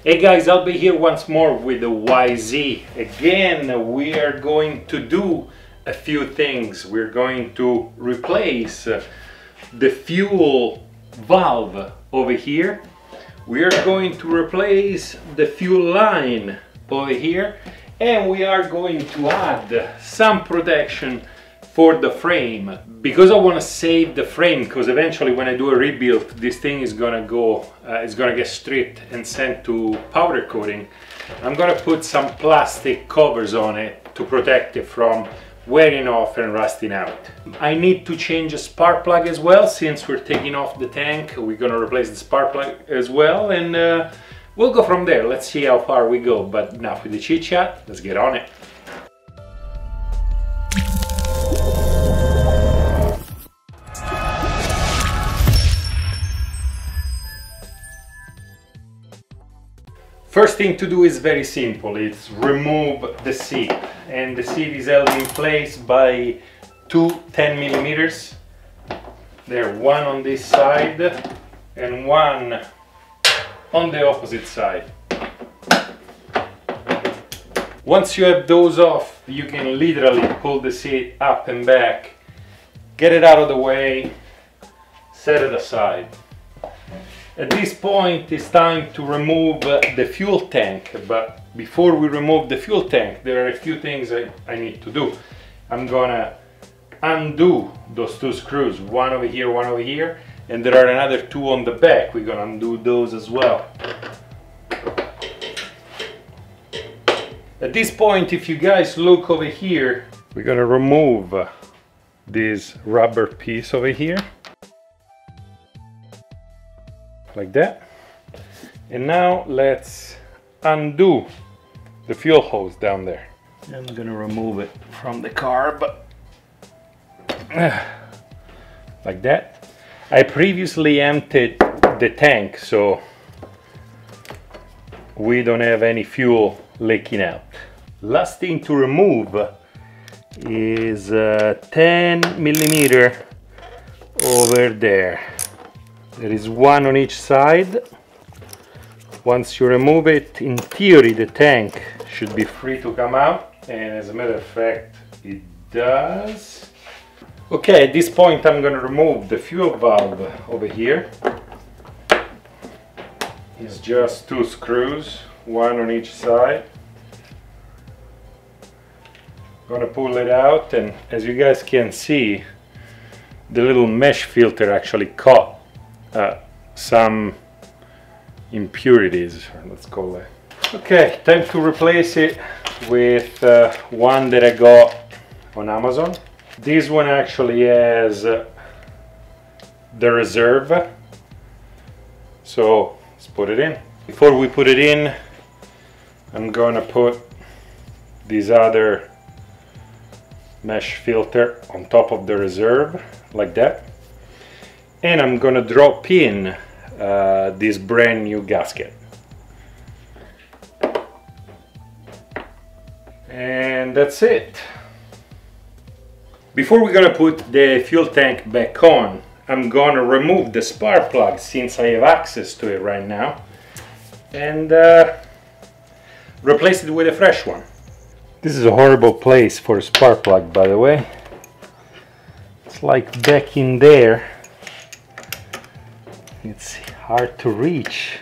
Hey guys, I'll be here once more with the YZ. Again, we are going to do a few things. We're going to replace the fuel valve over here. We are going to replace the fuel line over here, and we are going to add some protection for the frame, because I want to save the frame, because eventually when I do a rebuild this thing is gonna go it's gonna get stripped and sent to powder coating. I'm gonna put some plastic covers on it to protect it from wearing off and rusting out. I need to change a spark plug as well. Since we're taking off the tank, we're gonna replace the spark plug as well, and we'll go from there. Let's see how far we go, but enough with the chit chat, let's get on it. First thing to do is very simple. It's remove the seat, and the seat is held in place by two 10mm. There, one on this side and one on the opposite side. Once you have those off, you can literally pull the seat up and back, get it out of the way, set it aside. At this point it's time to remove the fuel tank, but before we remove the fuel tank there are a few things I need to do. I'm gonna undo those two screws, one over here, and there are another two on the back. We're gonna undo those as well. At this point, if you guys look over here, we're gonna remove this rubber piece over here, like that. And now let's undo the fuel hose down there. I'm gonna remove it from the carb, like that. I previously emptied the tank, so we don't have any fuel leaking out. Last thing to remove is 10mm over there. There is one on each side. Once you remove it, in theory the tank should be free to come out, and as a matter of fact it does. Okay, at this point I'm going to remove the fuel valve over here. It's just two screws, one on each side. I'm going to pull it out, and as you guys can see, the little mesh filter actually caught some impurities, let's call it. Okay, time to replace it with one that I got on Amazon. This one actually has the reserve, so let's put it in. Before we put it in, I'm gonna put this other mesh filter on top of the reserve, like that. And I'm gonna drop in this brand new gasket. And that's it. Before we're gonna put the fuel tank back on, I'm gonna remove the spark plug, since I have access to it right now, and replace it with a fresh one. This is a horrible place for a spark plug, by the way. It's like back in there. It's hard to reach.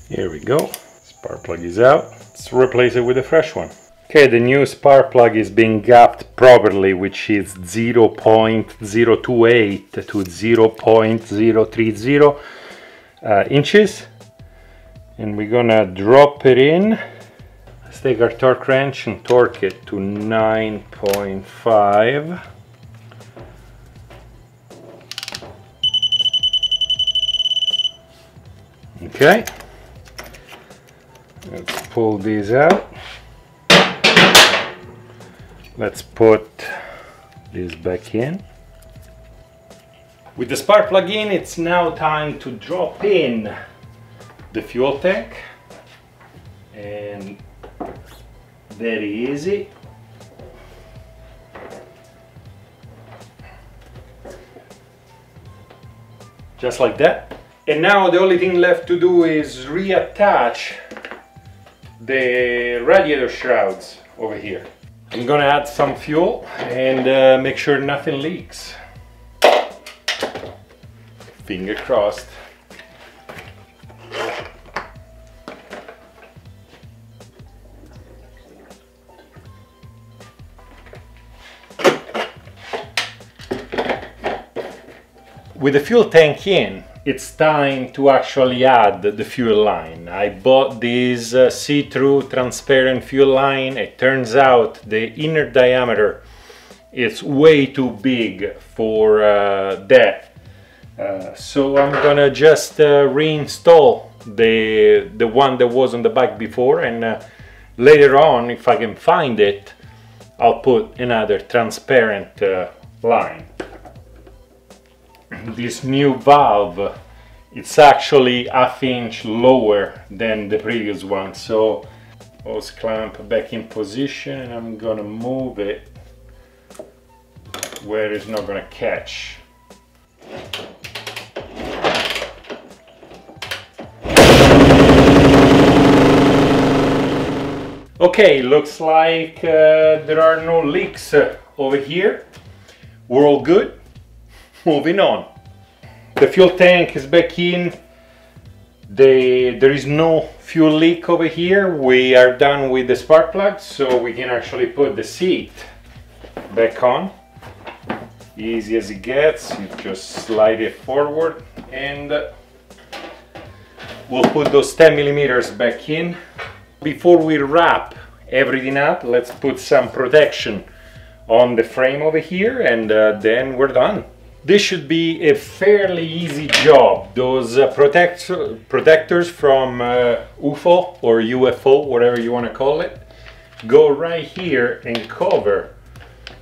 Here we go. Spark plug is out. Let's replace it with a fresh one. Okay, the new spark plug is being gapped properly, which is 0.028 to 0.030 inches. And we're gonna drop it in. Let's take our torque wrench and torque it to 9.5. Okay. Let's pull these out. Let's put this back in. With the spark plug in, it's now time to drop in the fuel tank. And very easy. just like that. And now the only thing left to do is reattach the radiator shrouds over here. I'm gonna add some fuel and make sure nothing leaks. Finger crossed. With the fuel tank in, it's time to actually add the fuel line. I bought this see-through transparent fuel line. It turns out the inner diameter is way too big for that. So I'm gonna just reinstall the one that was on the bike before, and later on, if I can find it, I'll put another transparent line. This new valve, it's actually ½ inch lower than the previous one, so hose clamp back in position, and I'm gonna move it where it's not gonna catch. Okay, looks like there are no leaks over here. We're all good. Moving on. The fuel tank is back in. There is no fuel leak over here. We are done with the spark plug, so we can actually put the seat back on. Easy as it gets. You just slide it forward and we'll put those 10 millimeters back in. Before we wrap everything up, let's put some protection on the frame over here, and then we're done. This should be a fairly easy job. Those protectors from UFO or UFO, whatever you want to call it, go right here and cover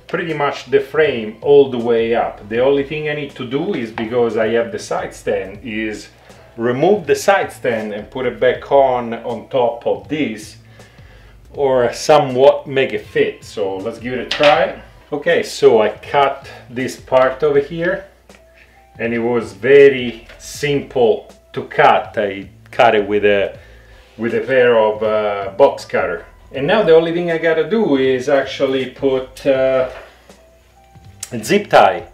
pretty much the frame all the way up. The only thing I need to do is, because I have the side stand, is remove the side stand and put it back on top of this, or somewhat make it fit. So let's give it a try. Okay, so I cut this part over here, and it was very simple to cut. I cut it with a pair of box cutter. And now the only thing I gotta do is actually put a zip tie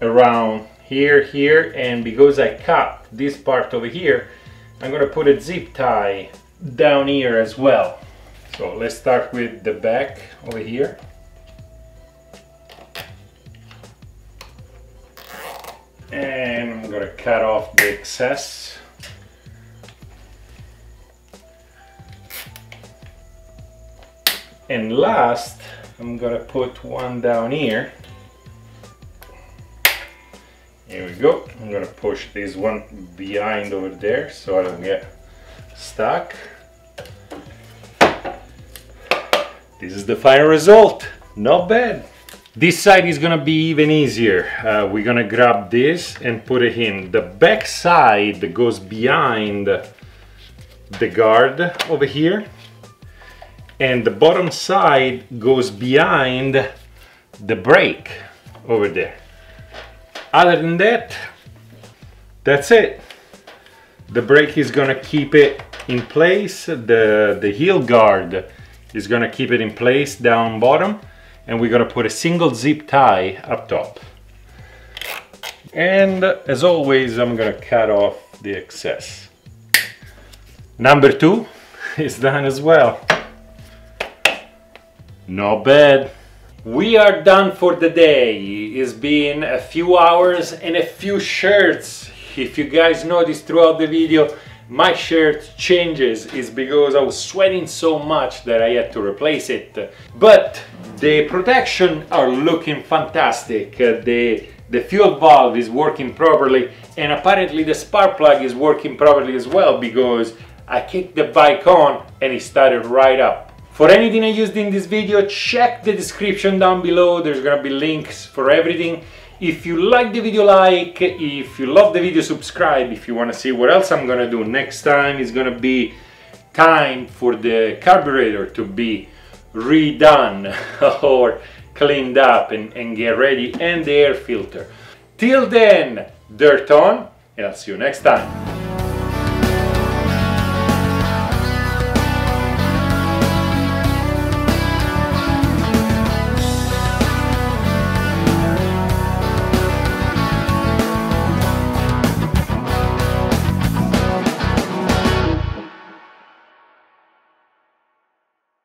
around here, and because I cut this part over here, I'm gonna put a zip tie down here as well. So let's start with the back over here. And I'm gonna cut off the excess. And last, I'm gonna put one down here. Here we go. I'm gonna push this one behind over there so I don't get stuck. This is the final result. Not bad. This side is gonna be even easier. We're gonna grab this and put it in. The back side goes behind the guard over here, and the bottom side goes behind the brake over there. Other than that, that's it. The brake is gonna keep it in place. The heel guard is gonna keep it in place down bottom. And we're gonna put a single zip tie up top. And as always, I'm gonna cut off the excess. Number 2 is done as well. Not bad. We are done for the day. It's been a few hours and a few shirts. If you guys noticed throughout the video, my shirt changes is because I was sweating so much that I had to replace it. But the protection are looking fantastic. The fuel valve is working properly, and apparently the spark plug is working properly as well, because I kicked the bike on and it started right up. For anything I used in this video, check the description down below. There's gonna be links for everything. If you like the video, like. If you love the video, subscribe. If you want to see what else I'm gonna do next time, it's gonna be time for the carburetor to be redone or cleaned up and get ready, and the air filter. Till then, dirt on, and I'll see you next time.